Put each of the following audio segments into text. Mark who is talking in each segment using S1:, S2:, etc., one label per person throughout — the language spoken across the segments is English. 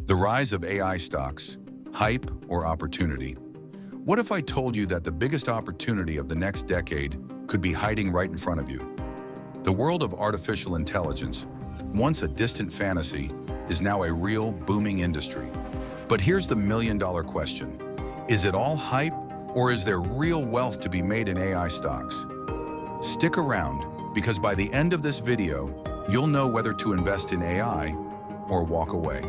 S1: The rise of AI stocks, hype or opportunity? What if I told you that the biggest opportunity of the next decade could be hiding right in front of you? The world of artificial intelligence, once a distant fantasy, is now a real booming industry. But here's the million-dollar question. Is it all hype, or is there real wealth to be made in AI stocks? Stick around, because by the end of this video, you'll know whether to invest in AI or walk away.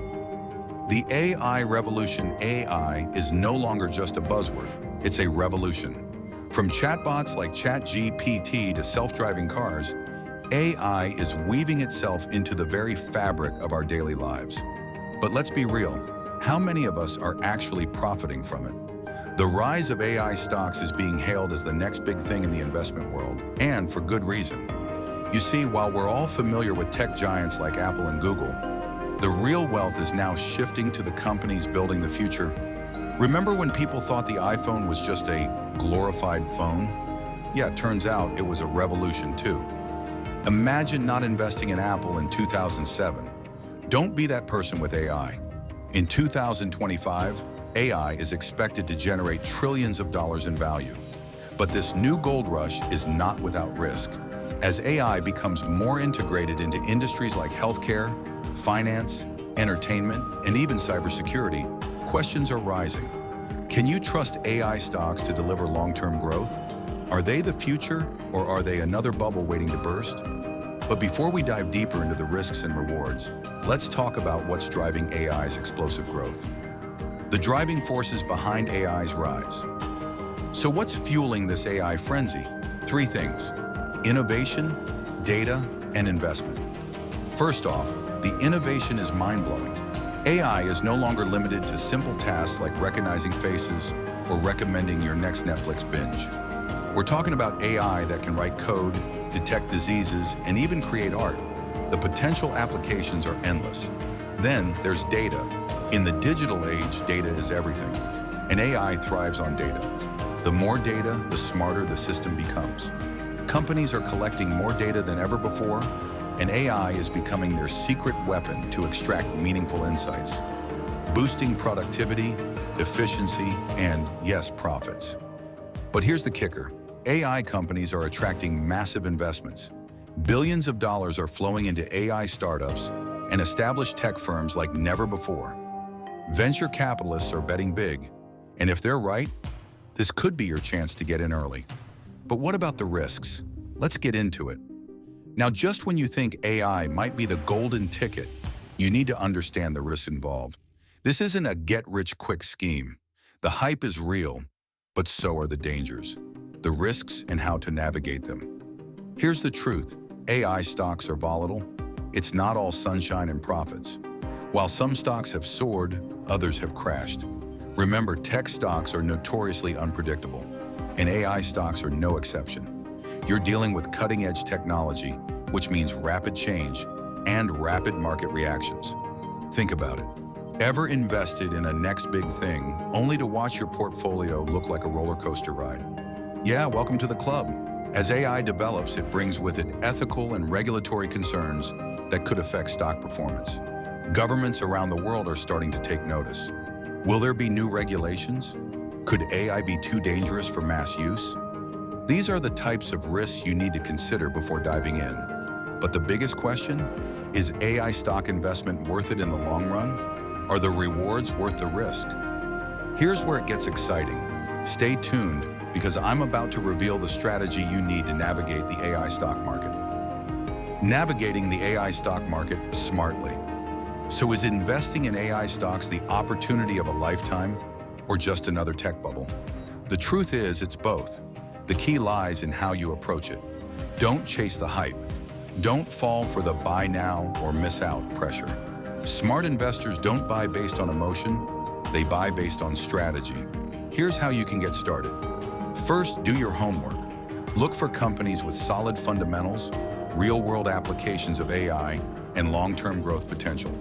S1: The AI revolution. AI is no longer just a buzzword, it's a revolution. From chatbots like ChatGPT to self-driving cars, AI is weaving itself into the very fabric of our daily lives. But let's be real, how many of us are actually profiting from it? The rise of AI stocks is being hailed as the next big thing in the investment world, and for good reason. You see, while we're all familiar with tech giants like Apple and Google, the real wealth is now shifting to the companies building the future. Remember when people thought the iPhone was just a glorified phone? Yeah, it turns out it was a revolution too. Imagine not investing in Apple in 2007. Don't be that person with AI. In 2025, AI is expected to generate trillions of dollars in value. But this new gold rush is not without risk. As AI becomes more integrated into industries like healthcare, finance, entertainment, and even cybersecurity, questions are rising. Can you trust AI stocks to deliver long-term growth? Are they the future, or are they another bubble waiting to burst? But before we dive deeper into the risks and rewards, let's talk about what's driving AI's explosive growth. The driving forces behind AI's rise. So what's fueling this AI frenzy? Three things: innovation, data, and investment. First off, the innovation is mind-blowing. AI is no longer limited to simple tasks like recognizing faces or recommending your next Netflix binge. We're talking about AI that can write code, detect diseases, and even create art. The potential applications are endless. Then there's data. In the digital age, data is everything, and AI thrives on data. The more data, the smarter the system becomes. Companies are collecting more data than ever before, and AI is becoming their secret weapon to extract meaningful insights, boosting productivity, efficiency, and, yes, profits. But here's the kicker. AI companies are attracting massive investments. Billions of dollars are flowing into AI startups and established tech firms like never before. Venture capitalists are betting big, and if they're right, this could be your chance to get in early. But what about the risks? Let's get into it. Now, just when you think AI might be the golden ticket, you need to understand the risks involved. This isn't a get-rich-quick scheme. The hype is real, but so are the dangers, the risks, and how to navigate them. Here's the truth. AI stocks are volatile. It's not all sunshine and profits. While some stocks have soared, others have crashed. Remember, tech stocks are notoriously unpredictable, and AI stocks are no exception. You're dealing with cutting-edge technology, which means rapid change and rapid market reactions. Think about it. Ever invested in a next big thing only to watch your portfolio look like a roller coaster ride? Yeah, welcome to the club. As AI develops, it brings with it ethical and regulatory concerns that could affect stock performance. Governments around the world are starting to take notice. Will there be new regulations? Could AI be too dangerous for mass use? These are the types of risks you need to consider before diving in. But the biggest question, is AI stock investment worth it in the long run? Are the rewards worth the risk? Here's where it gets exciting. Stay tuned, because I'm about to reveal the strategy you need to navigate the AI stock market. Navigating the AI stock market smartly. So is investing in AI stocks the opportunity of a lifetime, or just another tech bubble? The truth is, it's both. The key lies in how you approach it. Don't chase the hype. Don't fall for the buy now or miss out pressure. Smart investors don't buy based on emotion, they buy based on strategy. Here's how you can get started. First, do your homework. Look for companies with solid fundamentals, real-world applications of AI, and long-term growth potential.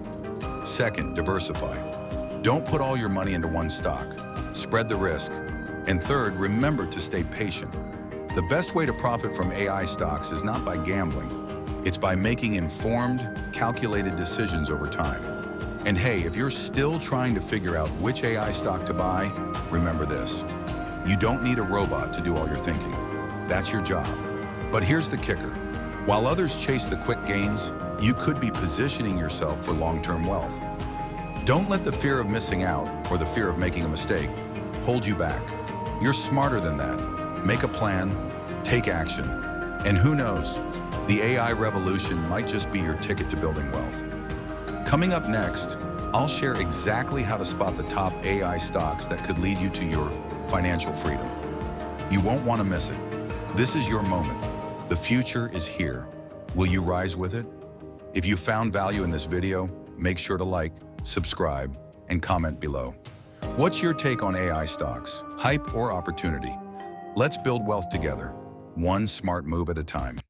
S1: Second, diversify. Don't put all your money into one stock. Spread the risk. And third, remember to stay patient. The best way to profit from AI stocks is not by gambling. It's by making informed, calculated decisions over time. And hey, if you're still trying to figure out which AI stock to buy, remember this. You don't need a robot to do all your thinking. That's your job. But here's the kicker. While others chase the quick gains, you could be positioning yourself for long-term wealth. Don't let the fear of missing out or the fear of making a mistake hold you back. You're smarter than that. Make a plan, take action. And who knows, the AI revolution might just be your ticket to building wealth. Coming up next, I'll share exactly how to spot the top AI stocks that could lead you to your financial freedom. You won't want to miss it. This is your moment. The future is here. Will you rise with it? If you found value in this video, make sure to like, subscribe, and comment below. What's your take on AI stocks, hype or opportunity? Let's build wealth together, one smart move at a time.